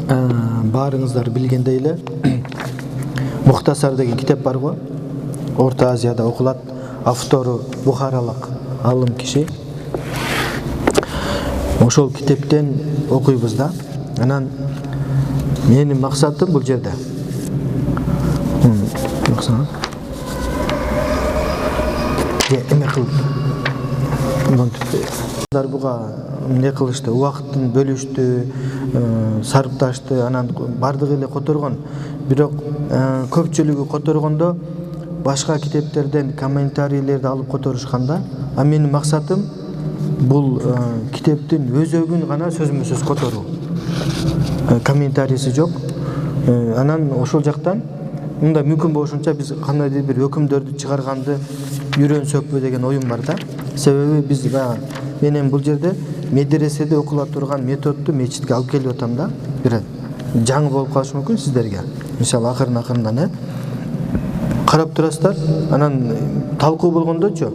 Баарыңыздар билгендей эле Мухтасар деген китеп бар го. Орта Азияда окулат. Автору Бухаралык алым киши. Ошол китептен окуйбуз да. Анан менин максатым бул жерде. Эме кылып буга эмне кылышты, убакытын бөлүштү, сарпташты, анан бардыгы эле которгон. Бирок көпчүлүгү которгондо башка китептерден комментарийлерди алып которушканда, а менин максатым бул китептин өзөгүн гана сөзмө сөз которуу. Комментарийси жок. Анан ошол жактан мында мүмкүн болушунча биз кандайдыр бир өкүмдөрдү чыгарганды үйрөнсөкпү деген оюм бар да. Себеби биз менен бул жерде медреседе окула турган методду мечитке алып келип атам да. Бир жаңы болуп калышы мүмкүн сиздерге. Мисалы акырын-акырындан карап турасыздар, анан талкуу болгондочу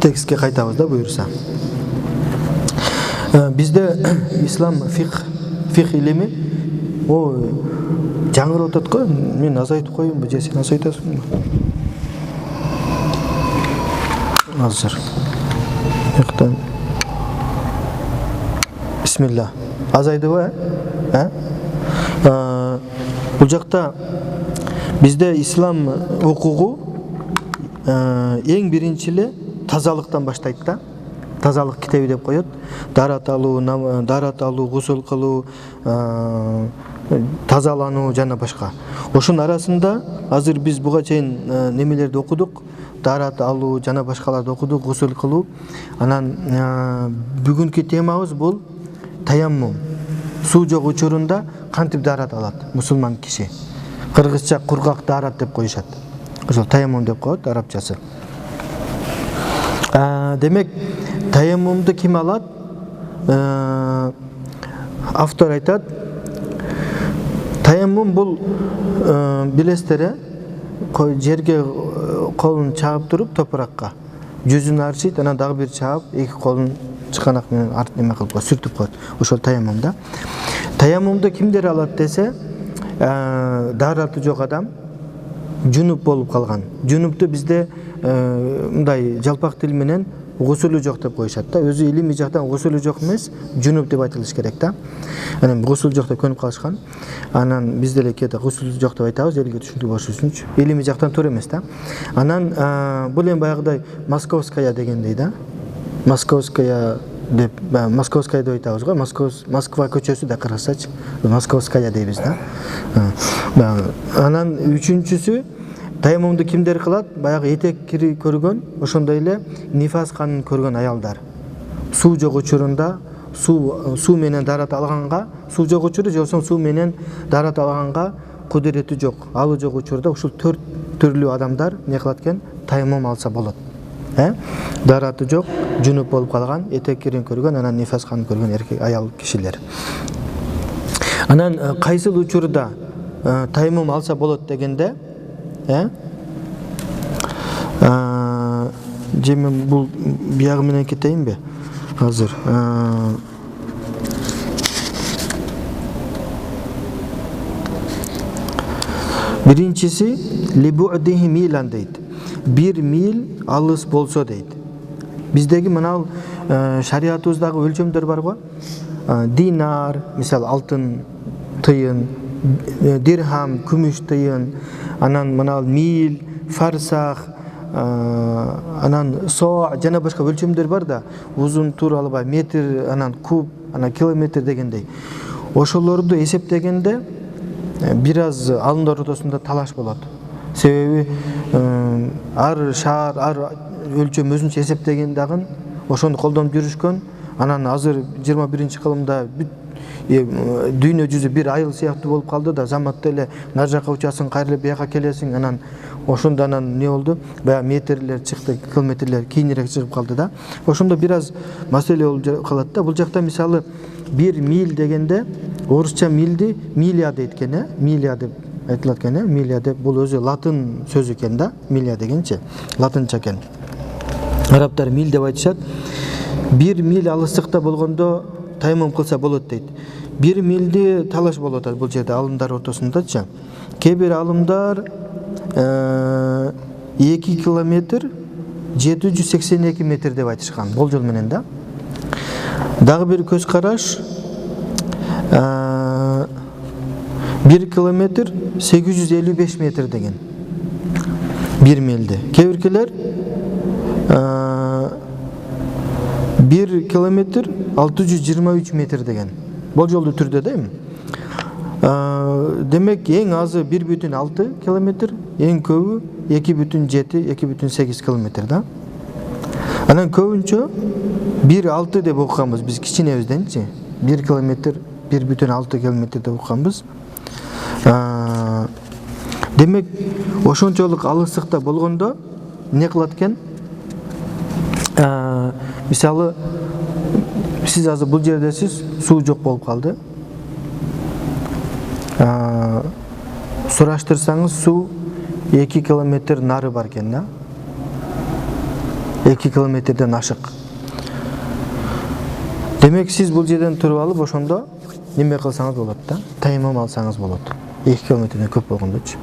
текстке кайтабыз да буюрса. Бизде ислам фих илими жаңырып атат го. Мен азайтып коеюнбу же сен азайтасыңбы? Азыр. Бисмилла. Азайдыбы, Бул жакта бизде ислам укугу эң биринчи эле тазалыктан баштайт да. Тазалык китеби деп коет. Дарат алуу, гусул кылуу, тазалануу жана башка. Ошонун арасында азыр биз буга чейин немелерди окудук. Дарат алуу жана башкаларды окудук, гусул кылуу. Анан бүгүнкү темабыз бул таяммум. Суу жок учурунда кантип дарат алат мусулман киши. Кыргызча кургак дарат деп коюшат. Ошол таяммум деп коет арабчасы. Демек, таяммумду ким алат? Автор айтат, таяммум бул билесиздер, жерге колун чаап туруп топуракка жүзүн арчыйт, анан дагы бир чаап, эки колун чыканак менен эме кылып сүртүп коет. Ошол таяммум да. Таяммумду кимдер алат десе, дараты жок адам, жунуп болуп калган. Жунупту бизде мындай жалпак тил менен гусулу жок деп коюшат да. Өзү илимий жактан гусулу жок эмес, жунуп деп айтылыш керек да. Анан гусул жок деп көнүп калышкан. Анан биз деле кээде гусул жок деп айтабыз, элге түшүнүктүү болуш үчүнчү. Илимий жактан туура эмес да. Анан бул эми баягыдай московская дегендей да. Московская деп айтабыз го. Москва көчөсү да кыргызчачы. Московская дейбиз да. Анан үчүнчүсү таяммумду кимдер кылат? Баягы этек кири көргөн, ошондой эле нифас канын көргөн аялдар. Суу жок учурунда суу менен дарат алганга, суу жок учуру же суу менен дарат алганга кудурети жок, алуу жок учурда ушул 4 түрлүү адамдар не кылат экен? Таяммум алса болот. Дараты жок, жунуп болуп калган, этек кирин көргөн, анан нифас канын көргөн эркек аял кишилер. Анан кайсыл учурда таяммум алса болот дегенде, же мен бул биягы менен кетейинби? Азыр. Биринчиси либу'дихи милан дейт. 1 мил алыс болсо дейт. Биздеги мынау шариатыбыздагы өлчөмдөр бар го. Динар, мисалы алтын тыйын, дирхам, күмүш тыйын, анан мынау мил, фарсах, анан со жана башка өлчөмдөр бар да. Узун тууралуу метр, анан куб, анан километр дегендей. Ошолорду эсептегенде бир аз алымдар ортосунда талаш болот. Себеби ар шаар, ар өлчөм өзүнчө эсептеген дагы ошону колдонуп жүрүшкөн. Анан азыр 21-кылымда дүйнө жүзү бир айыл сыяктуу болуп калды да, заматта эле нар жака учасың, кайра бияка келесиң, анан ошондо анан не болду? Баягы метрлер чыкты, километрлер кийинирээк чыгып калды да. Ошондо бир аз маселе болуп калат да. Бул жакта мисалы 1 миль дегенде орусча милди миля дейт экен, миля деп айтылат экен, миля деп бул өзү латын сөзү экен да, миля дегенчи, латынча экен. Арабтар миль деп айтышат. 1 миль алыстыкта болгондо таяммум кылса болот дейт. 1 милди талаш болуп атат бул жерде алымдар ортосундачы. Кээ бир алымдар 2 километр 782 метр деп айтышкан болжол менен да. Дагы бир көз караш 1 километр 855 метр деген 1 милди. Кээ биркелер 1 километр 623 метр деген болжолдуу түрдө да эми. Демек эң азы 1,6 километр, эң көбү 2,7-2,8 километр да. Анан көбүнчө 1,6 деп окуганбыз биз кичинебизденчи. 1 километр 1,6 километр деп окуганбыз. Демек ошончолук алыстыкта болгондо эмне кылат экен? Мисалы сиз азыр бул жердесиз, суу жок болуп калды. Сураштырсаңыз суу 2 километр нары бар экен да. 2 километрден ашык. Демек сиз бул жерден туруп алып ошондо неме кылсаңыз болот да, тайымым алсаңыз болот. 2 километрден көп болгондочу.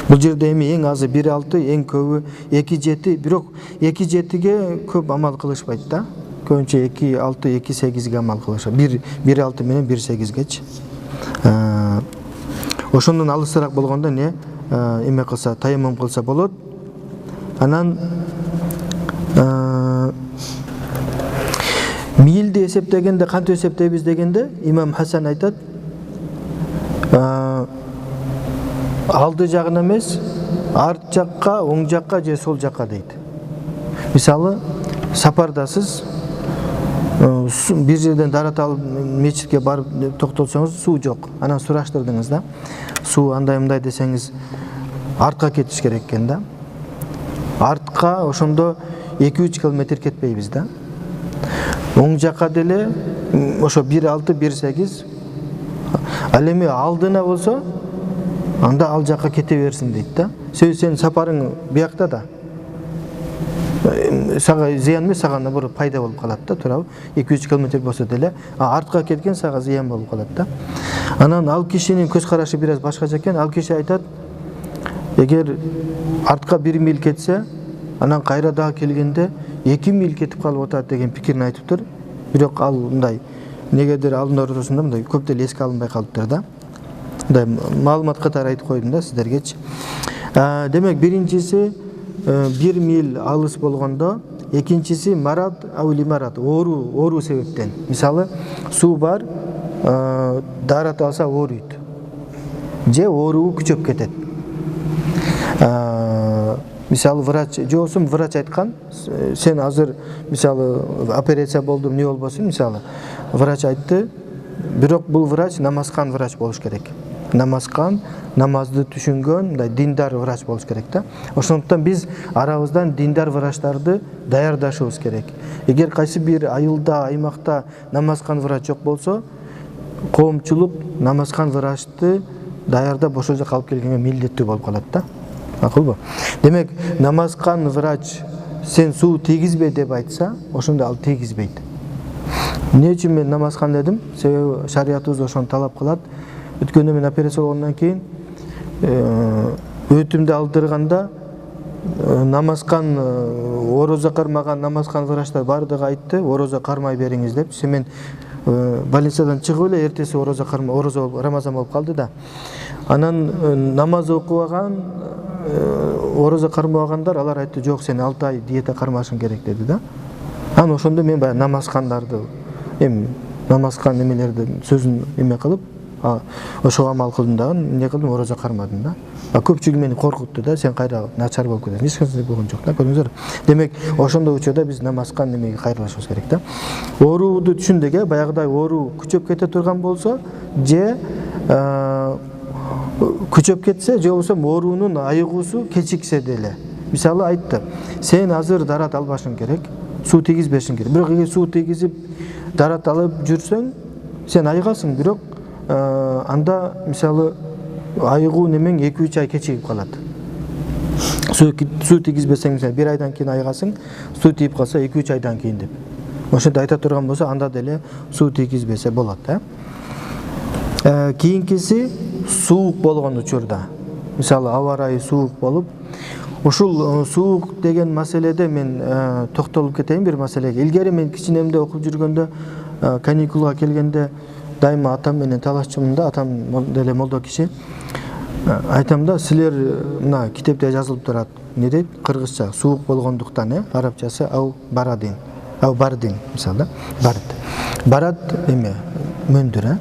Бул жерде эми эң азы 1,6, эң көбү 2,7, бирок 2,7ге көп амал кылышпайт да. Көбүнчө 2,6, 2,8ге амал кылышат. 1,6 менен 1,8гечи. Ошондон алысыраак болгондо не эме кылса, тайымым кылса болот. Анан милди эсептегенде кантип эсептейбиз дегенде имам Хасан айтат, алды жагына эмес, арт жакка, оң жакка же сол жакка дейт. Мисалы, сапардасыз, бир жерден дарат алып мечитке барып токтолсоңуз суу жок. Анан сураштырдыңыз да. Суу андай-мындай десеңиз, артка кетиш керек экен да. Артка ошондо 2-3 километр кетпейбиз да. Оң жакка деле ошо 1,6, 1,8. Ал эми алдына болсо, анда ал жакка кете берсин дейт да. Сенин сапарың биякта да. Сага зыян эмес, сага наоборот пайда болуп калат да, туурабы? 2-3 километр болсо деле, артка кеткен сага зыян болуп калат да. Анан ал кишинин көз карашы бир аз башкача экен. Ал киши айтат, эгер артка 1 миль кетсе, анан кайра дагы келгенде 2 миль кетип калып атат деген пикирин айтыптыр. Бирок ал мындай негедир алдын ортосунда мындай көп деле эске алынбай калыптыр да. Мындай маалымат катары айтып койдум да сиздергечи. Демек биринчиси 1 миль алыс болгондо, экинчиси марат аули марат, оору себептен. Мисалы, суу бар, дарат алса ооруйт. Же ооруу күчөп кетет. Мисалы, врач, же болсо врач айткан, сен азыр мисалы операция болду, эмне болбосун, мисалы, врач айтты, бирок бул врач намазкан врач болуш керек. Намазкан, намазды түшүнгөн, мындай диндар врач болуш керек да. Ошондуктан биз арабыздан диндар врачтарды даярдашыбыз керек. Эгер кайсы бир айылда, аймакта намазкан врач жок болсо, коомчулук намазкан врачты даярдап ошол жака алып келгенге милдеттүү болуп калат да. Акылбы? Демек, намазкан врач сен суу тийгизбе деп айтса, ошондо ал тийгизбейт. Эмне үчүн мен намазкан дедим? Себеби шариятыбыз ошону талап кылат. Өткөндө мен операция болгондон кийин өтүмдү алдырганда намазкан орозо кармаган намазкан врачтар бардыгы айтты, орозо кармай бериңиз деп. Мен больницадан чыгып эле эртеси орозо Рамазан болуп калды да. Анан намаз окубаган, орозо кармабагандар алар айтты, жок, сен 6 ай диета кармашың керек деди да. Анан ошондо мен баягы намазкандарды, намазкан немелерди сөзүн эме кылып, ошого амал кылдым дагы, эмне кылдым, орозо кармадым да. Көпчүлүк мени коркутту да, сен кайра начар болуп кетесиң. Эч нерсе болгон жок да, көрдүңүздөр. Демек, ошондой учурда биз намазкан немеге кайрылышыбыз керек да. Оорууду түшүндүк, баягыдай ооруу күчөп кете турган болсо, же күчөп кетсе, же болбосо оорунун айыгуусу кечиксе деле. Мисалы айтты, сен азыр дарат албашың керек, суу тийгизбешиң керек. Бирок эгер суу тийгизип дарат алып жүрсөң, сен айыгасың, бирок анда мисалы айыгуу немең 2-3 ай кечигип калат. Суу тийгизбесең, мисалы 1 айдан кийин айыгасың, суу тийип калса 2-3 айдан кийин деп. Ошентип айта турган болсо, анда деле суу тийгизбесе болот, Кийинкиси суук болгон учурда. Мисалы аба ырайы суук болуп, ушул суук деген маселеде мен токтолуп кетейин бир маселеге. Илгери мен кичинемде окуп жүргөндө, каникулга келгенде дайыма атам менен талашчумун да, атам деле молдо киши. Айтам да, силер мына китепте жазылып турат. Не дейт? Кыргызча суук болгондуктан, арабчасы ау барадин. Ау бардин, мисалы да. Барат эме мөндүр,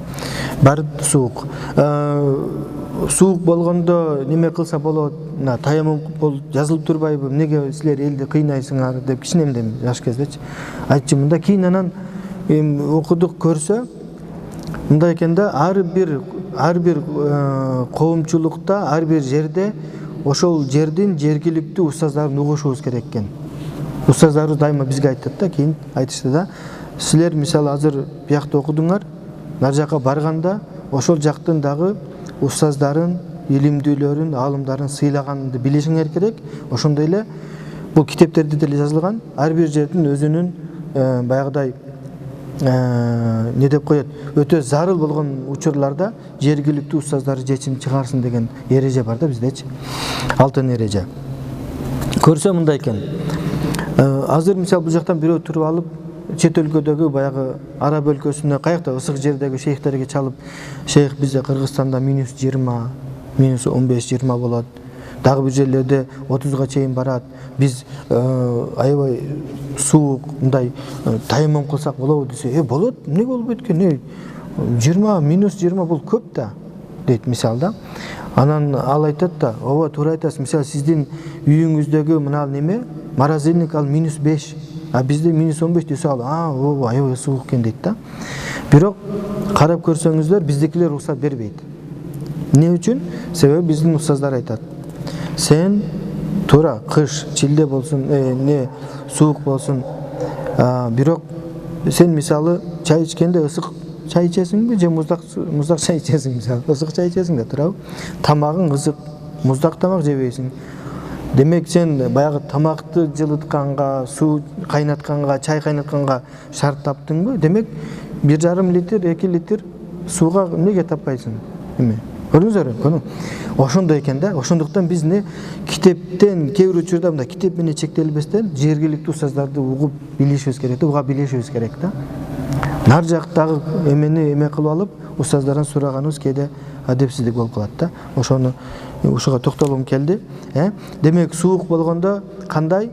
бард суук. Суук болгондо неме кылса болот? Мына таямым жазылып турбайбы? Эмнеге силер элди кыйнайсыңар деп кичинемде жаш кездечи айтчумун мында. Кийин анан окудук көрсө мындай экен да, ар бир коомчулукта, ар бир жерде ошол жердин жергиликтүү устаздарын угушубуз керек экен. Устаздарыбыз дайыма бизге айтат да, кийин айтышты да, силер мисалы азыр биякта окудуңар, нар жака барганда ошол жактын дагы устаздарын, илимдүүлөрүн, аалымдарын сыйлаганды билишиңер керек. Ошондой эле бул китептерде деле жазылган, ар бир жердин өзүнүн баягыдай не деп коет, өтө зарыл болгон учурларда жергиликтүү устаздары чечим чыгарсын деген эреже бар да биздечи. Алтын эреже. Көрсө мындай экен. Азыр мисалы бул жактан бирөө туруп алып, чет өлкөдөгү баягы араб өлкөсүнө каякта ысык жердеги шейхтерге чалып, шейх бизде Кыргызстанда -20, -15-20 болот. Дагы бир жерлерде 30га чейин барат. Биз аябай суук мындай тайымым кылсак болобу десе, болот, эмне болбойт экен? 20 бул көп да, дейт мисалы да. Анан ал айтат да, ооба туура айтасыз. Мисалы сиздин үйүңүздөгү мына неме, морозильник ал -5, а бизде -15 десе ал, ооба аябай суук экен дейт да. Бирок карап көрсөңүздөр, биздикилер уруксат бербейт. Эмне үчүн? Себеби биздин устаздар айтат. Сен туура кыш, чилде болсун, суук болсун, бирок сен мисалы чай ичкенде ысык чай ичесиңби же муздак чай ичесиң, мисалы ысык чай ичесиң да туурабы? Тамагың ысык, муздак тамак жебейсиң. Демек сен баягы тамакты жылытканга, суу кайнатканга, чай кайнатканга шарт таптыңбы? Демек 1,5 литр, 2 литр сууга эмнеге таппайсың? Эме? Көрүңүздөр, ошондой экен да. Ошондуктан биз китептен кээ бир учурда мындай китеп менен чектелбестен жергиликтүү устаздарды угуп билишибиз керек да, уга билишибиз керек да. Нар жактагы эмени эме кылып алып, устаздардан сураганыбыз кээде адепсиздик болуп калат да. Ушуга токтолгум келди. Демек суук болгондо кандай?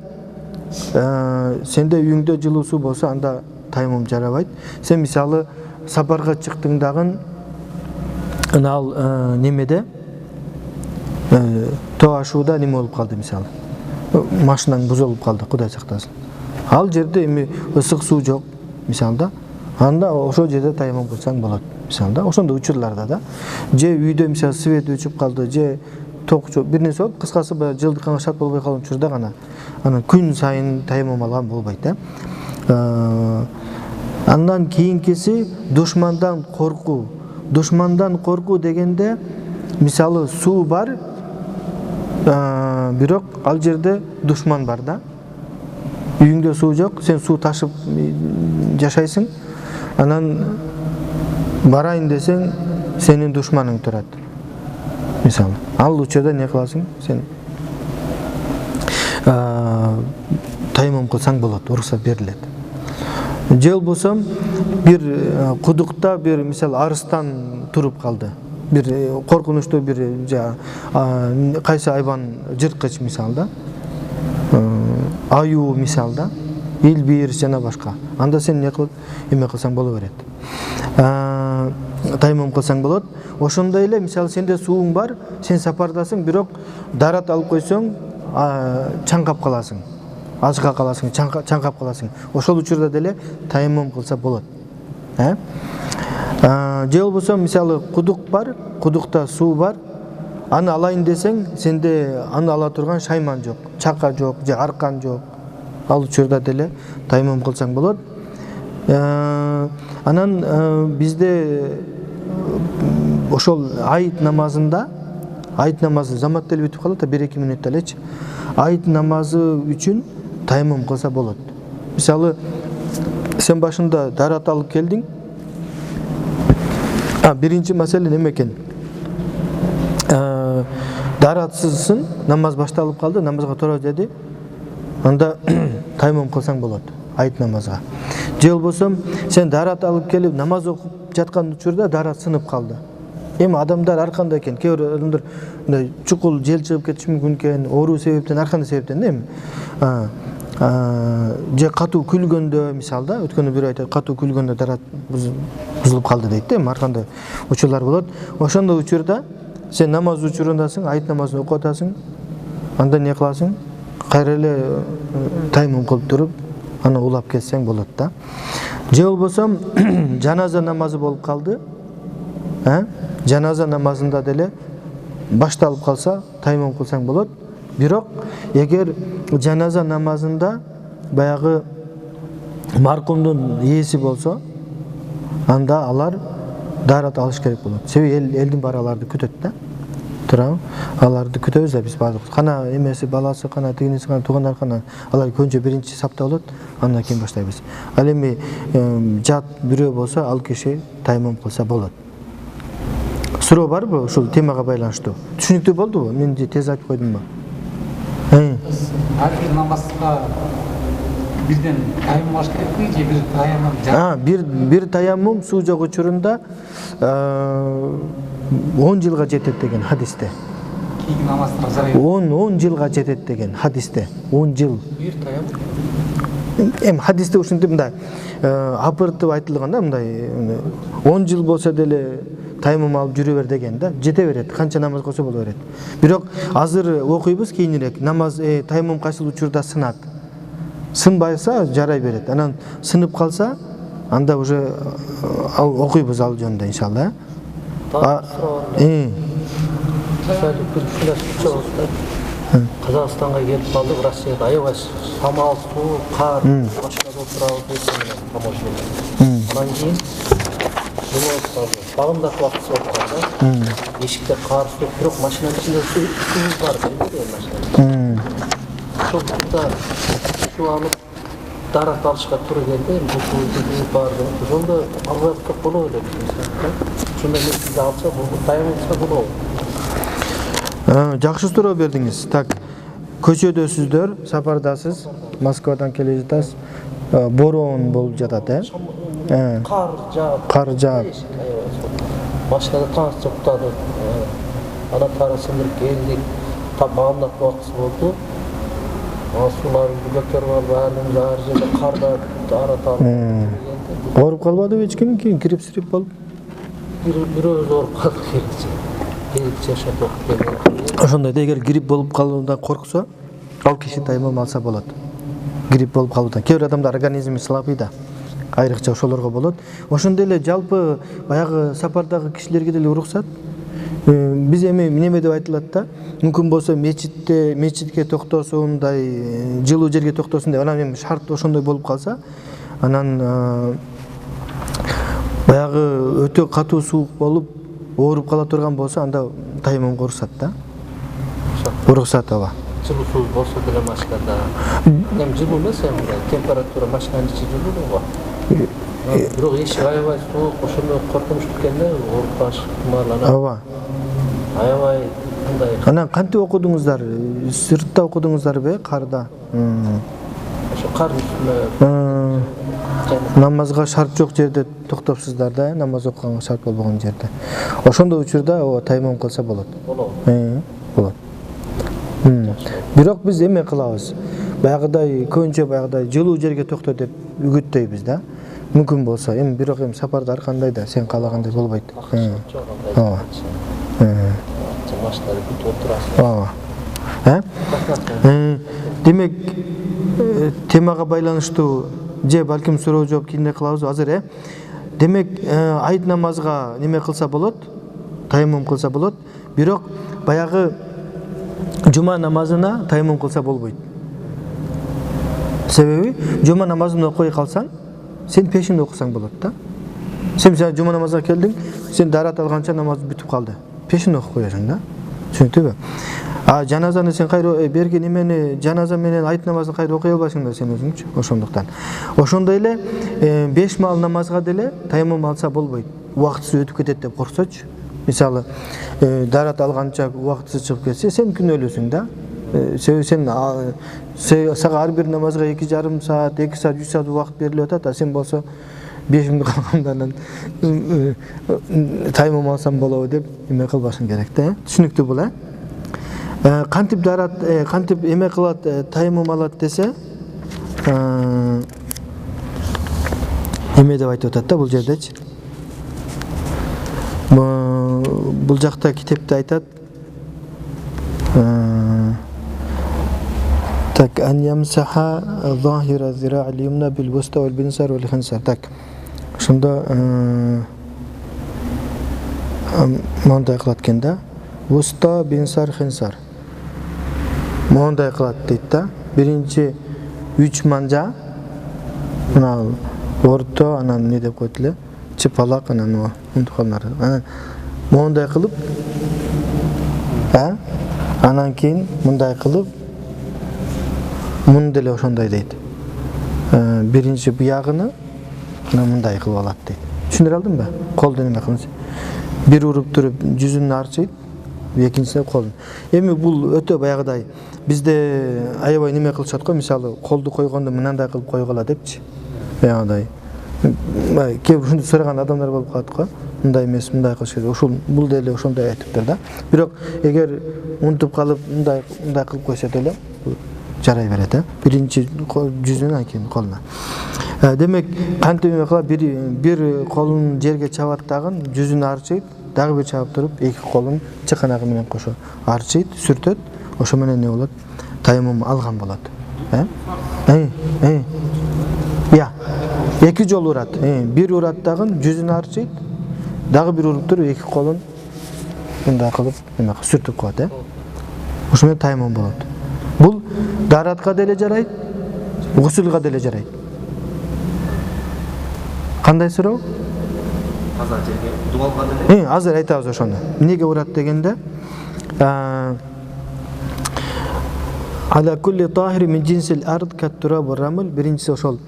Сенде үйүңдө жылуу суу болсо, анда тайымым жарабайт. Сен мисалы сапарга чыктың дагы, ал немеде тоо ашууда неме болуп калды мисалы. Машинаң бузулуп калды, Кудай сактасын. Ал жерде эми ысык суу жок мисалы да. Анда ошол жерде тайымым кылсаң болот мисалы да. Ошондой учурларда да. Же үйдө мисалы свет өчүп калды, же ток жок, бир нерсе болуп, кыскасы жылдыкка шарт болбой калган учурда гана анан күн сайын тайымым алган болбойт да. Андан кийинкиси душмандан коркуу. Душмандан коркуу дегенде мисалы суу бар, бирок ал жерде душман бар да. Үйүңдө суу жок, сен суу ташып жашайсың. Анан барайын десең, сенин душманың турат. Мисалы, ал учурда не кыласың? Сен тайымым кылсаң болот, уруксат берилет. Же болбосо бир кудукта бир мисалы арыстан туруп калды. Бир коркунучтуу бир кайсы айбан жырткыч мисалы да. Аюу мисалы да. Илбир жана башка. Анда сен не кылып эме кылсаң боло берет. Тайымым кылсаң болот. Ошондой эле мисалы сенде сууң бар, сен сапардасың, бирок дарат алып койсоң, чаңкап каласың. Ажга каласың, чаңкап каласың. Ошол учурда деле тайымым кылса болот. Же болбосо мисалы кудук бар, кудукта суу бар. Аны алайын десең, сенде аны ала турган шайман жок, чака жок, же аркан жок. Ал учурда деле тайымым кылсаң болот. Анан бизде ошол айт намазында, айт намазы замат деле бүтүп калат, 1-2 мүнөттө элечи. Айт намазы үчүн тайымым кылса болот. Мисалы, сен башында дарат алып келдиң, Birinchi mesele neme eкен? Даратсызсың, намаз башталып қалды, намазға тура деді. Анда таймам қылсаң болады, айт намазға. Же болбосо сен дарат алып келип намаз окуп жаткан учурда дарат сынып қалды. Эми адамдар ар кандай экен, кээ бир адамдар мындай чукул жел чыгып кетиши мүмкүн экен, оору себептен, ар кандай себептен эми. Же катуу күлгөндө, мисалда, өткөндө бирөө айтат, катуу күлгөндө дарат бузулуп калды дейт да, эми ар кандай учурлар болот. Ошондой учурда сен намаз учурундасың, айт намазын окуп атасың, анда не кыласың? Кайра эле таймам кылып туруп, аны улап кетсең болот да. Же болбосо жаназа намазы болуп калды. Жаназа намазында деле башталып калса, таймам кылсаң болот. Бирок эгер жаназа намазында баягы маркумдун ээси болсо, анда алар дарат алыш керек болот. Себеби элдин баары аларды күтөт да. Турабы? Аларды күтөбүз да биз баардык. Кана эмеси, баласы, кана тигиниси, кана туугандар, кана алар көнчө биринчи сапта болот, андан кийин баштайбыз. Ал эми жат бирөө болсо, ал киши таймам кылса болот. Суроо барбы ушул темага байланыштуу? Түшүнүктүү болдубу? Мен же тез айтып койдумбу? Ар бир намазга бирден таймам алыш керекпи же бир таяммум? Бир таяммум суу жок учурунда 10 жылга жетет деген хадисте. Кийинки намаздарга жарайбы? 10 жылга жетет деген хадисте. 10 жыл. Бир таяммум? Эми хадисте ушинтип мындай апыртып айтылган да, мындай 10 жыл болсо деле таймам алып жүрө бер деген да, жете берет, канча намаз кылса боло берет. Бирок азыр окуйбуз кейинирээк, намаз таймам кайсыл учурда сынат. Сынбайса жарай берет. Анан сынып калса, анда уже окуйбуз ал жөнүндө иншалла. Казакстанга келип калдык, Россияда аябай самал, суу, кар, машинада отурабыз дейт. Анан кийин багымдак убактысы болуп калды. Эшикте кар, суу, бирок машинанын ичинде суу бар дейт. Ошондо суу алып дарат алышка туура келди. Бул барды. Ошондо албай калып боло элек. Ошондо мезгилде алса, бул таймам кылса болобу? Жакшы суроо бердиңиз. Так, көчөдөсүздөр, сапардасыз, Москвадан келе жатасыз. Бороон болуп жатат, Кар жаап. Машинада таң токтоду. Ана тары сындырып келдик. Багымдак убактысы болду. Суулар бүлөктөр бар, баардыгы ар жерде карда дарат алып. Ооруп калбадыбы эч ким? Кийин кирип болуп? Бирөөбүз ооруп калдык. Ошондой эгер грипп болуп калуудан корксо, ал киши таймам алса болот. Грипп болуп калуудан. Кээ бир адамдар организми слабый да. Айрыкча ошолорго болот. Ошондой эле жалпы баягы сапардагы кишилерге деле уруксат. Биз эми неме деп айтылат да, мүмкүн болсо мечитке токтосун, мындай жылуу жерге токтосун деп, анан эми шарт ошондой болуп калса, анан баягы өтө катуу суук болуп ооруп кала турган болсо, анда таймамга уруксат да. Уруксат ооба. Жылуу суу болсо деле машинада. Эми жылуу эмес, эми температура машинанын ичи жылуу го. Бирок эшик аябай суук, ошондо коркунучтуу экен да, ооруп калыш ыктымал. Ооба. Аябай мындай. Анан кантип окудуңуздар? Сыртта окудуңуздарбы, карда? Ошо кардын үстүнө. Намазга шарт жок жерде токтопсуздар да, намаз окуганга шарт болбогон жерде. Ошондой учурда таймам кылса болот. Болот. Бирок биз эме кылабыз? Баягыдай көбүнчө баягыдай жылуу жерге токто деп үгүттөйбүз да. Мүмкүн болсо, эми бирок эми сапарда ар кандай да сен каалагандай болбойт. Ооба. Машинада күтүп отурасың. Ооба. Демек, темага байланыштуу же балким суроо жооп кийинде кылабыз азыр, Демек, айт намазга неме кылса болот, таймам кылса болот, бирок баягы жума намазына таймам кылса болбойт. Себеби жума намазын окуй калсаң, сен пешин окусаң болот да. Сен жума намазга келдиң, сен дарат алганча намаз бүтүп калды. Пешин окуп коесуң да. Түшүнүктүбү? Жаназаны сен кайра берген эмени жаназа менен айт намазын кайра окуй албайсың да сен өзүңчү. Ошондуктан. Ошондой эле 5 маал намазга деле таймам алса болбойт. убактысы өтүп кетет деп корксочу, мисалы дарат алганча убактысы чыгып кетсе, сен күнөөлүүсүң да. Сен сага ар бир намазга 2,5 саат, 2 саат, 3 саат убакыт берилип атат, а сен болсо 5 мүнөт калгандан таймым алсам болобу деп эме кылбашың керек да. Түшүнүктүү бул, кантип дарат, кантип эме кылат, таймым алат десе, эме деп айтып атат да бул жердечи. Бул жакта китепте айтат. Так, ан ямсаха захира зира алимна бил буста вал бинсар вал хинсар. Так. Ошондо мондай кылат экен да. Буста, бинсар, хинсар. Мондай кылат дейт да. Биринчи 3 манжа, мына орто, анан не деп коет эле, чыпалак, анан унтукандар. Анан мондай кылып, анан кийин мындай кылып, мун деле ошондой дейт. Биринчи буягыны мындай кылып алат дейт. Түшүндүрө алдымбы? Колдон эме кылынса. Бир уруп туруп жүзүн арчыйт, экинчисине колун. Эми бул өтө баягыдай бизде аябай неме кылышат го, мисалы колду койгондо мындай кылып койгула депчи. Баягыдай. Кээ бир ушунду сураган адамдар болуп калат го. Мындай эмес, мындай кылыш керек. Ушул бул деле ошондой айтыптыр да. Бирок эгер унутуп калып мындай кылып койсо деле жарай берет, биринчи жүзүнө, анан кийин колуна. Демек, кантип эме кылат, бир колун жерге чабат дагы, жүзүн арчыйт, дагы бир чабып туруп, эки колун чыканагы менен кошо арчыйт, сүртөт, ошо менен не болот? Таймым алган болот. Эки жолу урат. Бир урат дагы жүзүн арчыйт, дагы бир уруп туруп, эки колун мындай кылып, эме сүртүп коет, ошо менен таймым болот. Бул даратка деле жарайт, гусулга деле жарайт. Кандай суроо? Азыр жерге дуалга деле. Азыр айтабыз ошону. Эмнеге урат дегенде, аля кулли тахир мин джинсил ард кат-тураб ва-рамл, биринчиси ошол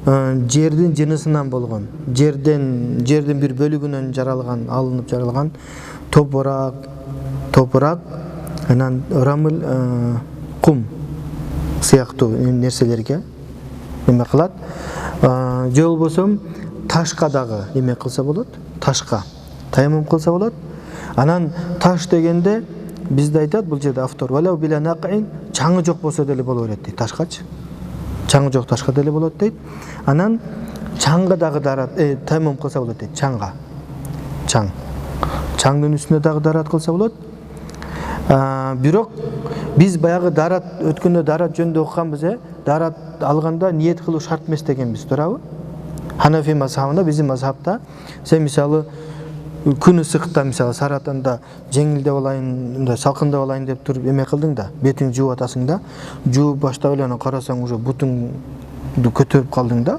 жердин жынысынан болгон, жердин бир бөлүгүнөн жаралган, алынып жаралган топурак, анан рамл кум сыяктуу нерселерге эме кылат. Же болбосо ташка дагы эме кылса болот, ташка таймым кылса болот. Анан таш дегенде бизде айтат бул жерде автор, валау биля нақин, чаңы жок болсо деле боло берет дейт, ташкачы. Чаңы жок ташка деле болот дейт. Анан чаңга дагы дарат, таймым кылса болот дейт, чаңга. Чаңдын үстүнө дагы дарат кылса болот. Бирок биз баягы дарат өткөндө дарат жөнүндө окуганбыз, дарат алганда ниет кылуу шарт эмес дегенбиз, туурабы? Ханафи мазхабында, биздин мазхабта, сен мисалы күн ысыкта, мисалы Саратанда жеңилдеп алайын, мындай салкындап алайын деп туруп эме кылдың да, бетиңди жууп атасың да, жууп баштап эле анан карасаң уже бутуңду көтөрүп калдың да,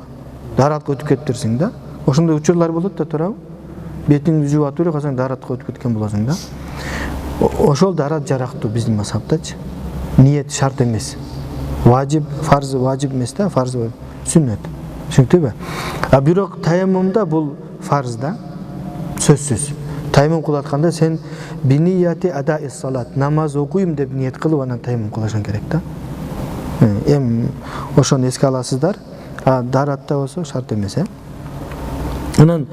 даратка өтүп кетиптирсиң да. Ошондой учурлар болот да, туурабы? Бетиңди жууп атып эле калсаң даратка өтүп кеткен болосуң да. Ошол дарат жарактуу биздин мазхабтачы. Ниет шарт эмес. Важип, фарз важип эмес да, фарз сүннөт. Түшүнүктүбү? Бирок таймымда бул фарз да. Сөзсүз. Таймым кылатканда сен бинияти ада ис-салат, намаз окуйм деп ниет кылып анан таймым кылышың керек да. Ошону эске аласыздар. Даратта болсо шарт эмес, Анан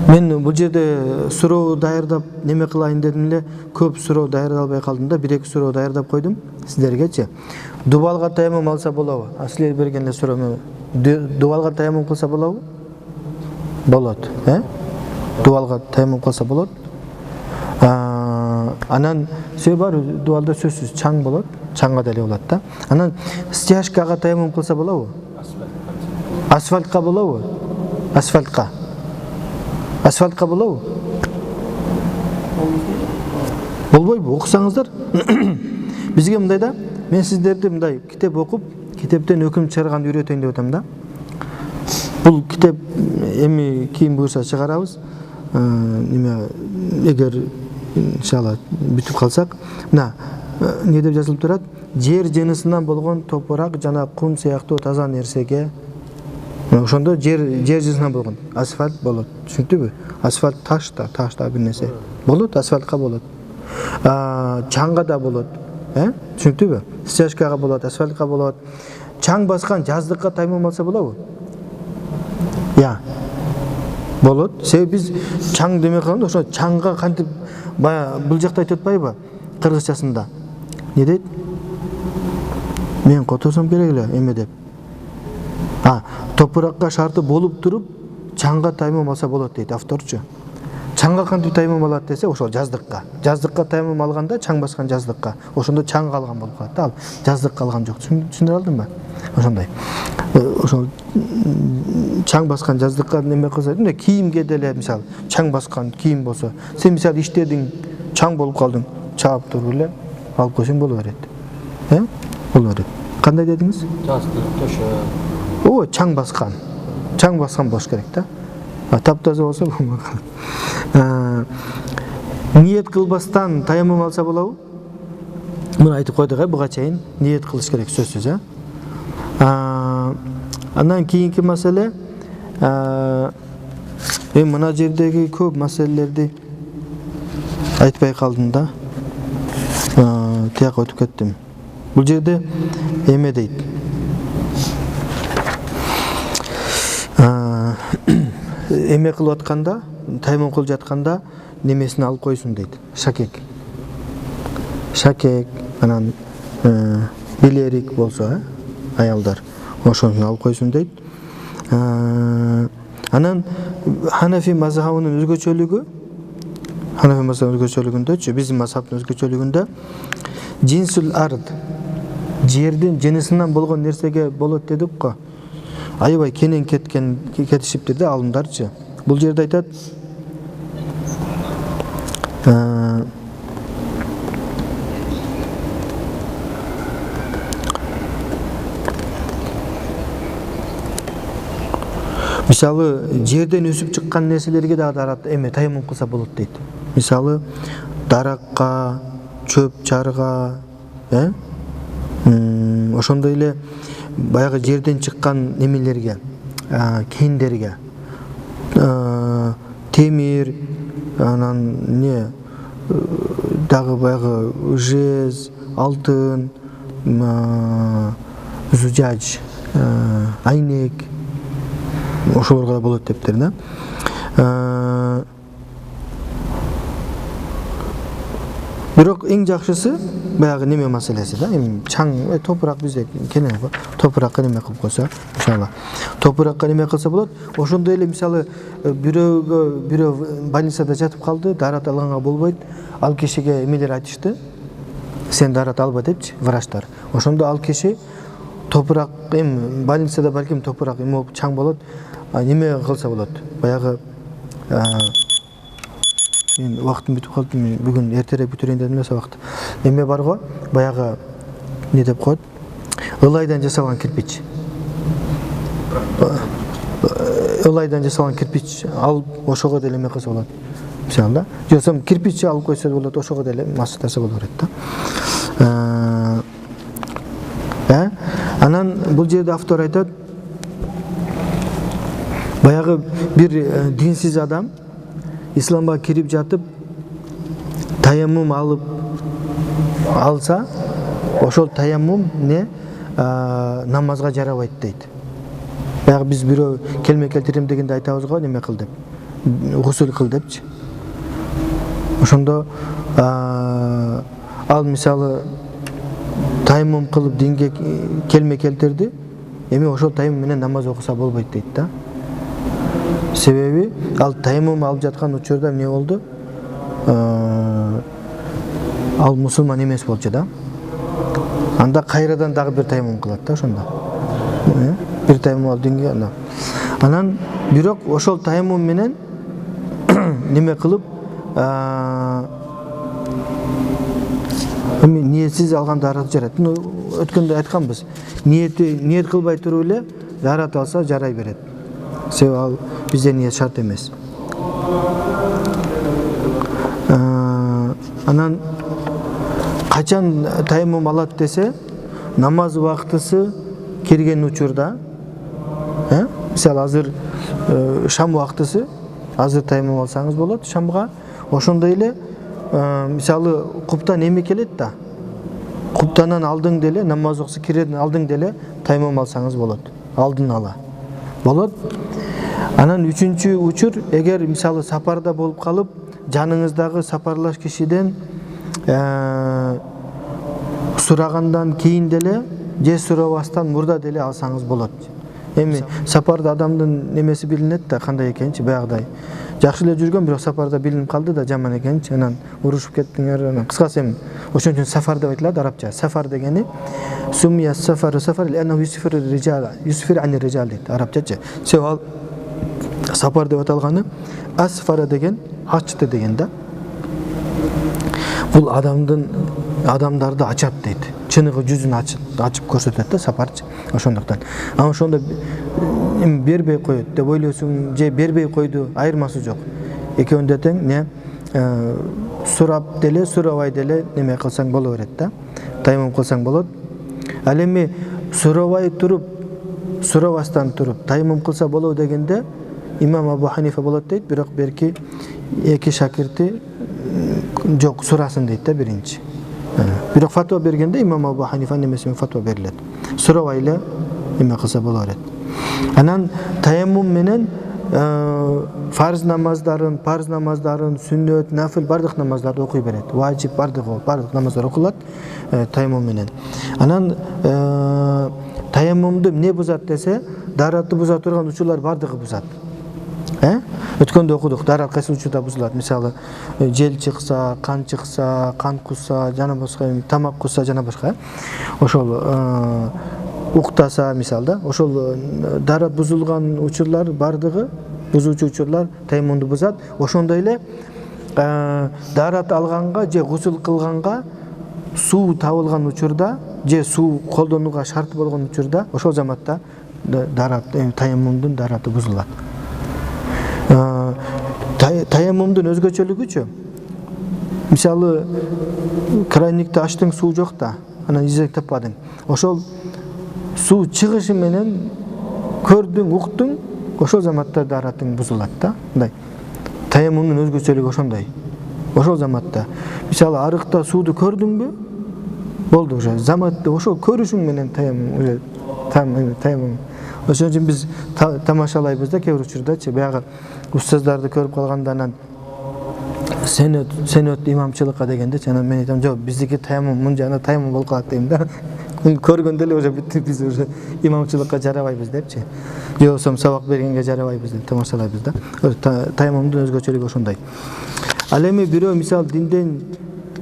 мен бул жерде суроо даярдап неме кылайын дедим эле, көп суроо даярдап албай калдым да, 1-2 суроо даярдап койдум сиздергечи. Дубалга таймым алса болобу? Силер берген эле суроо, дубалга таймым кылса болобу? Болот, Дубалга таймым кылса болот. Анан бар дубалда сөзсүз чаң болот, чаңга деле болот да. Анан стяжкага таймым кылса болобу? Асфальтка болобу? Асфальтка болобу? Болбойбу, окусаңыздар. Бизге мындай да, мен сиздерди мындай китеп окуп, китептен өкүм чыгарганды үйрөтөйүн деп атам да. Бул китеп эми кийин буюрса чыгарабыз. Эгер иншалла бүтүп калсак, мына не деп жазылып турат? Жер жынысынан болгон топурак жана кум сыяктуу таза нерсеге Ошондо жер жүзүнөн болгон асфальт болот. Түшүндүңбү? Асфальт ташта бир нерсе. Болот, асфальтка болот. Чаңга да болот. Түшүндүңбү? Стяжкага болот, асфальтка болот. Чаң баскан жаздыкка таймом алса болобу? Болот. Себеби биз чаң деме кылганда ошо чаңга кантип баягы бул жакта айтып атпайбы? Кыргызчасында. Не дейт? Мен которсом керек эле эме деп. Топуракка шарты болуп туруп, чаңга таймом алса болот дейт авторчу. Чаңга кантип таймом алат десе, ошол жаздыкка. Жаздыкка таймом алганда чаң баскан жаздыкка. Ошондо чаң калган болуп калат да, ал жаздык калган жок. Түшүндүрө алдымбы? Ошондой. Ошол чаң баскан жаздыкка неме кылса, мына кийимге деле мисалы, чаң баскан кийим болсо, сен мисалы иштедиң, чаң болуп калдың, чаап туруп эле алып койсоң боло берет. Боло берет. Кандай дедиңиз? Жаздык, төшөк. Чаң баскан. Чаң баскан болуш керек да. Таптаза болсо болмой калат. Ниет кылбастан таяммум алса болобу? Муну айтып койдук, буга чейин ниет кылыш керек сөзсүз, Андан кийинки маселе, мен мына жердеги көп маселелерди айтпай калдым да. Тияка өтүп кеттим. Бул жерде эме дейт. Эме кылып атканда, таймом кылып жатканда немесин алып койсун дейт. Шакек, анан билерик болсо, аялдар ошону алып койсун дейт. Анан Ханафи мазхабынын өзгөчөлүгүндө, биздин мазхабтын өзгөчөлүгүндө жинсул ард, жердин жынысынан болгон нерсеге болот дедик го. Аябай кенен кетишиптир да алымдарчы. Бул жерде айтат, мисалы жерден өсүп чыккан нерселерге дагы эме таяммум кылса болот дейт. Мисалы даракка, чөп чарга, ошондой эле баягы жерден чыккан немелерге, кендерге, темир, анан дагы баягы жез, алтын, зужач, айнек, ошолорго болот дептир да. Бирок эң жакшысы баягы неме маселеси да. Чаң, топурак бизде кенен го. Топуракка неме кылып койсо, иншалла. Топуракка неме кылса болот. Ошондой эле мисалы бирөө больницада жатып калды, дарат алганга болбойт. Ал кишиге эмелер айтышты. Сен дарат алба депчи, врачтар. Ошондо ал киши топурак, больницада балким топурак эме болуп чаң болот. Неме кылса болот. Баягы мен убактым бүтүп калды, бүгүн эртерээк бүтүрөйүн дедим эле сабакты. Эме бар го, баягы не деп коет? Ылайдан жасалган кирпич. Ылайдан жасалган кирпич алып ошого деле эме кылса болот. Мисалы да. Жоксо кирпич алып койсо болот, ошого деле массатаса боло берет да. Анан бул жерде автор айтат, баягы бир динсиз адам исламга кирип жатып таяммум алса, ошол таяммум намазга жарабайт дейт. Баягы биз бирөө келме келтирем дегенде айтабыз го, неме кыл деп, гусул кыл депчи. Ошондо ал мисалы таяммум кылып динге келме келтирди, эми ошол таяммум менен намаз окуса болбойт дейт да. Себеби ал таяммум алып жаткан учурда эмне болду? Ал мусулман эмес болчу да. Анда кайрадан дагы бир таяммум кылат да ошондо. Бир таяммум алып динге анда. Анан бирок ошол таяммум менен неме кылып, эми ниетсиз алган дарат жарат. Муну өткөндө айтканбыз. Ниет кылбай туруп эле дарат алса жарай берет. Себеби ал бизде ниет шарт эмес. Анан качан таяммум алат десе, намаз убактысы кирген учурда, Мисалы азыр шам убактысы, азыр тайынып алсаңыз болот шамга. Ошондой эле мисалы куптан эме келет да. Куптанан алдың деле, намаз окуса кирерден алдың деле тайынып алсаңыз болот. Алдын ала. Болот. Анан үчүнчү учур, эгер мисалы сапарда болуп калып, жаныңыздагы сапарлаш кишиден сурагандан кийин деле же сурабастан мурда деле алсаңыз болот. Эми сапарда адамдын немеси билинет да, кандай экенчи баягыдай. Жакшы эле жүргөн, бирок сапарда билинип калды да жаман экенчи, анан урушуп кеттиңер. Анан кыскасы эми ошон үчүн сафар деп айтылат арабча. Сафар дегени сумия сафар сафар лана юсфир rijal, юсфир ани rijal дейт арабчачы. Себеп сапар деп аталганы асфара деген ачты деген да. Бул адамдарды ачат дейт. Чыныгы жүзүн ачып көрсөтөт да сапарчы. Ошондуктан. Ана ошондо бербей коет деп ойлосуң, же бербей койду, айырмасы жок. Экөөндө тең не сурап деле, сурабай деле неме кылсаң боло берет да. Тайымым кылсаң болот. Ал эми сурабай туруп, сурабастан туруп, тайымым кылса болот дегенде имам Абу Ханифа болот дейт, бирок берки эки шакирти жок сурасын дейт да биринчи. Бирок фатва бергенде имам Абу Ханифа немесимен фатва берилет. Сурабай эле эме кылса боло берет. Анан таяммум менен парз намаздарын, сүннөт, нафил бардык намаздарды окуй берет. Важип бардык намаздар окулат таяммум менен. Анан таяммумду эмне бузат десе, даратты буза турган учурлар бардыгы бузат. Өткөндө окудук, дарат кайсы учурда бузулат. Мисалы, жел чыкса, кан кусса, жана башка, тамак кусса, жана башка. Ошол уктаса мисалда, ошол дарат бузулган учурлар бардыгы, бузуучу учурлар таяммумду бузат. Ошондой эле дарат алганга же гусул кылганга суу табылган учурда, же суу колдонууга шарт болгон учурда, ошол заматта дарат таяммумдун дараты бузулат. Таяммумдун өзгөчөлүгүчү. Мисалы, крайникти ачтың, суу жок да, анан изек таппадың. Ошол суу чыгышы менен көрдүң, уктуң, ошол заматта даратың бузулат да. Мындай. Таяммумдун өзгөчөлүгү ошондой. Ошол заматта. Мисалы, арыкта сууду көрдүңбү? Болду уже. Заматта ошол көрүшүң менен таяммум. Ошон үчүн биз тамашалайбыз да кээ бир учурдачы, баягы устаздарды көрүп калганда анан сен өт имамчылыкка дегенде, анан мен айтам, жок, биздики таяммум мынча ана таяммум болуп калат дейм да. Көргөндө эле уже бүттү, биз уже имамчылыкка жарабайбыз депчи. Же болсом сабак бергенге жарабайбыз деп тамашалайбыз да. Таяммумдун өзгөчөлүгү ошондой. Ал эми бирөө мисал динден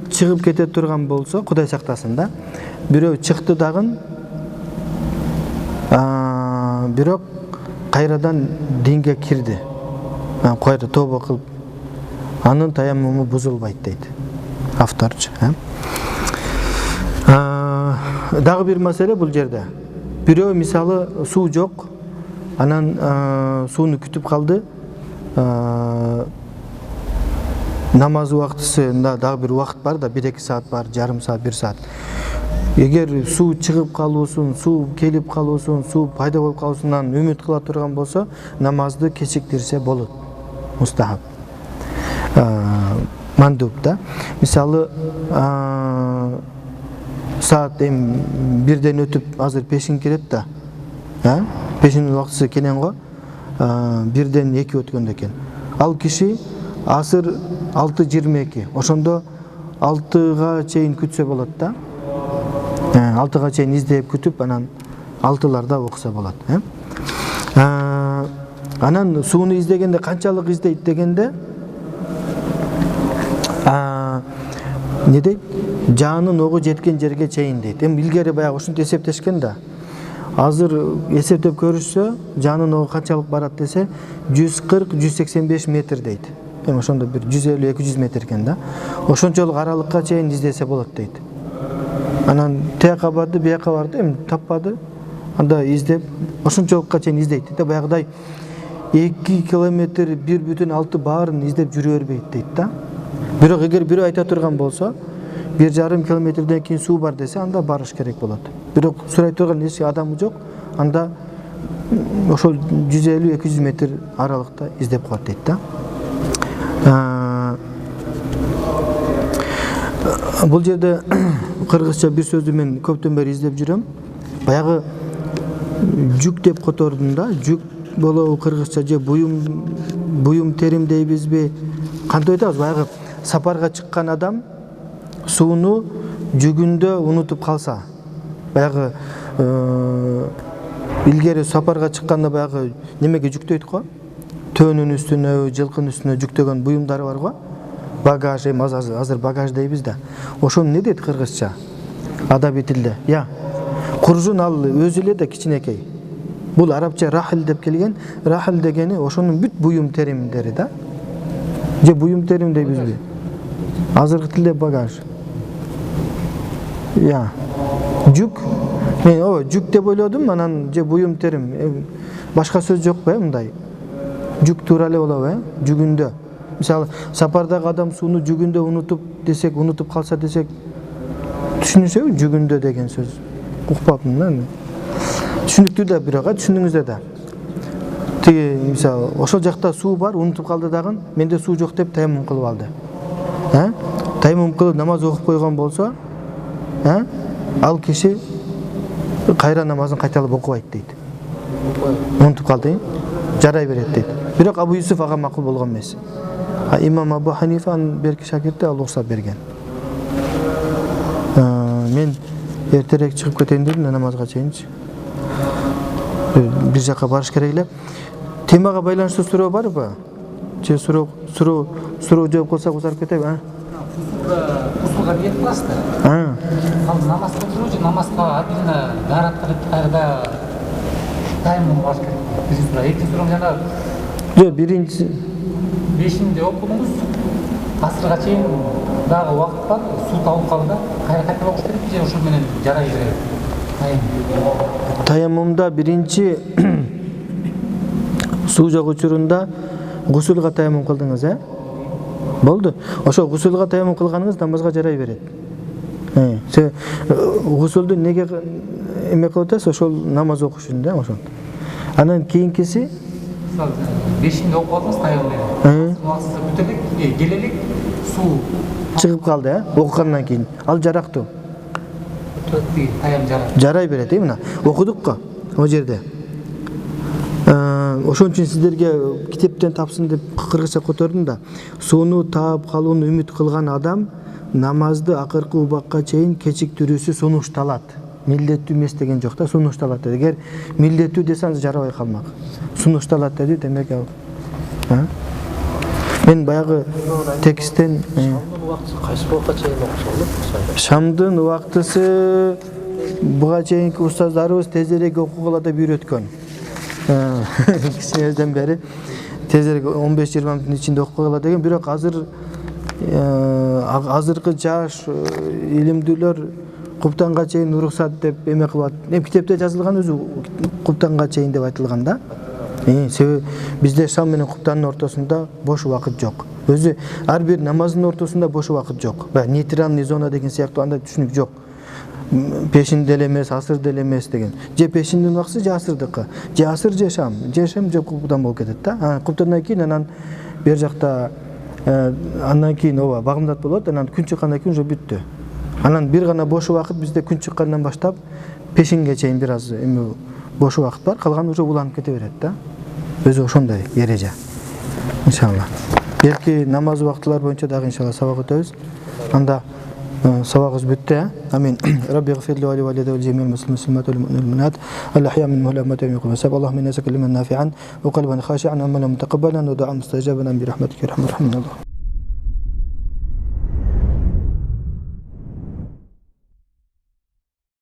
чыгып кете турган болсо, Кудай сактасын да. Бирөө чыкты дагы, бирок кайрадан динге кирди. Кайра тоба кылып, анын таяммуму бузулбайт дейт авторчу. Дагы бир маселе бул жерде. Бирөө мисалы суу жок, анан сууну күтүп калды. Намаз убактысында дагы бир убакыт бар да, 1-2 саат бар, жарым саат, 1 саат. Эгер суу чыгып калуусун, суу келип калуусун, суу пайда болуп калуусунан үмүт кыла турган болсо, намазды кечиктирсе болот. Мустахаб. Мандуб да. Мисалы, саат 1-ден өтүп азыр пешин кирет да. Пешинин убактысы кенен го, 1-ден 2 өткөндө экен. Ал киши асыр 6:22. Ошондо 6-га чейин күтсө болот да. 6-га чейин издеп күтүп, анан 6-ларда окуса болот. Анан сууну издегенде канчалык издейт дегенде, не дейт? Жанын огу жеткен жерге чейин дейт. Илгери баягы ушинтип эсептешкен да. Азыр эсептеп көрүшсө, жанын огу канчалык барат десе, 140-185 метр дейт. Ошондо бир 150-200 метр экен да. Ошончолук аралыкка чейин издесе болот дейт. Анан тияка барды, бияка барды, таппады. Анда издеп, ошончолукка чейин издейт да. Баягыдай 2 километр 1,6 баарын издеп жүрө бербейт дейт да. Бирок эгер бирөө айта турган болсо, 1,5 километрден кийин суу бар десе, анда барыш керек болот. Бирок сурай турган эч адамы жок, анда ошол 150-200 метр аралыкта издеп коет дейт да. Бул жерде кыргызча бир сөздү мен көптөн бери издеп жүрөм. Баягы жүк деп котордум да. Жүк болобу кыргызча же буюм терим дейбизби? Кантип айтабыз? Баягы сапарга чыккан адам сууну жүгүндө унутуп калса, баягы илгери сапарга чыкканда баягы немеге жүктөйт го? Төөнүн үстүнө, жылкынын үстүнө жүктөгөн буюмдары бар го. Багаж, азыр багаж дейбиз да. Ошону не дейт кыргызча? Адабий тилде. Я. Куржун ал өзү эле да кичинекей. Бул арабча рахил деп келген. Рахил дегени ошонун бүт буюм теримдери да. Же буюм терим дейбизби? Азыркы тилде багаж. Я. Жүк. Мен жүк деп ойлодум, анан же буюм терим. Башка сөз жокпу мындай? Жүк туура эле болобу, жүгүндө. Мисалы, сапардагы адам сууну жүгүндө унутуп десек, унутуп калса десек, түшүнүшөбү жүгүндө деген сөз? Укпапмын мен. Түшүнүктүү да бирок, түшүндүңүздөр да. Тиги мисалы, ошол жакта суу бар, унутуп калды дагы, менде суу жок деп таяммум кылып алды. Таяммум кылып намаз окуп койгон болсо, ал киши кайра намазын кайталап окубайт дейт. Унутуп калды, жарай берет дейт. Бирок Абу Юсуф ага макул болгон эмес. Имам Абу Ханифанын берки шакирти ал уруксат берген. Мен эртерээк чыгып кетейин дедим, намазга чейинчи. Бир жака барыш керек эле. Темага байланыштуу суроо барбы? Же суроо жооп кылсак узарып кетеби? Усулга ниет кыласыздар. Ал намаз кылуу же намазга отдельно дарат кылып кайда таймын бар керек. Биринчи суроо, экинчи суроо жана Жок, биринчи 5-нде окудуңуз. Асырга чейин дагы убакыт бар, суу табылып калды. Кайра окуш керек же ошол менен жарай берет? Таяммумда биринчи суу жок учурунда гусулга таяммум кылдыңыз, Болду. Ошо гусулга таяммум кылганыңыз намазга жарай берет. Гусулду неге эме кылып атасыз? Ошол намаз окуш үчүн да, ошол. Анан кийинкиси 5-нде окуп алдыңыз таяммум менен. Убакытсыз бүтөлүк, келелик суу чыгып калды, окугандан кийин. Ал жарактуу. Таям жарай берет, мына. Окудук го о жерде. Ошон үчүн сиздерге китептен тапсын деп кыргызча котордум да. Сууну таап калууну үмүт кылган адам намазды акыркы убакка чейин кечиктирүүсү сунушталат. Милдеттүү эмес деген жок да, сунушталат. Эгер милдеттүү десеңиз жарабай калмак. Сунушталат деди, демек ал. Мен баягы тексттен кайсы убакка чейин окушалды? Шамдын убактысы буга чейинки устаздарыбыз тезирээк окугула деп үйрөткөн. Кичинеден бери тезирээк 15-20 мүнөттүн ичинде окуп койгула деген, бирок азыркы жаш илимдүүлөр куптанга чейин уруксат деп эме кылат. Китепте жазылган өзү куптанга чейин деп айтылган да. Себеби бизде шам менен куптандын ортосунда бош убакыт жок. Өзү ар бир намаздын ортосунда бош убакыт жок. Нейтральный зона деген сыяктуу андай түшүнүк жок. Пешин деле эмес, асыр деле эмес деген. Же пешиндин убакыты же асырдыкы. Же асыр же шам же куптан болуп кетет да. Куптандан кийин анан бер жакта андан кийин багымдат болот, анан күн чыккандан кийин уже бүттү. Анан бир гана бош убакыт бизде күн чыккандан баштап пешинге чейин бир аз эме бош убакыт бар, калганы уже уланып кете берет да. Өзү ошондой эреже. Иншалла. Берки намаз убактылар боюнча дагы иншалла сабак өтөбүз. Анда сабагыбыз бүттү. Амин. Рабби гфир ли ва ли валидайя ва джами'ил муслимат вал му'минат al-ahya minhum wal amwat yaqum sab Allahumma innaka liman nafi'an wa qalban khashi'an amalan mutaqabbalan wa du'an mustajaban bi rahmatika ya arhamar rahimin.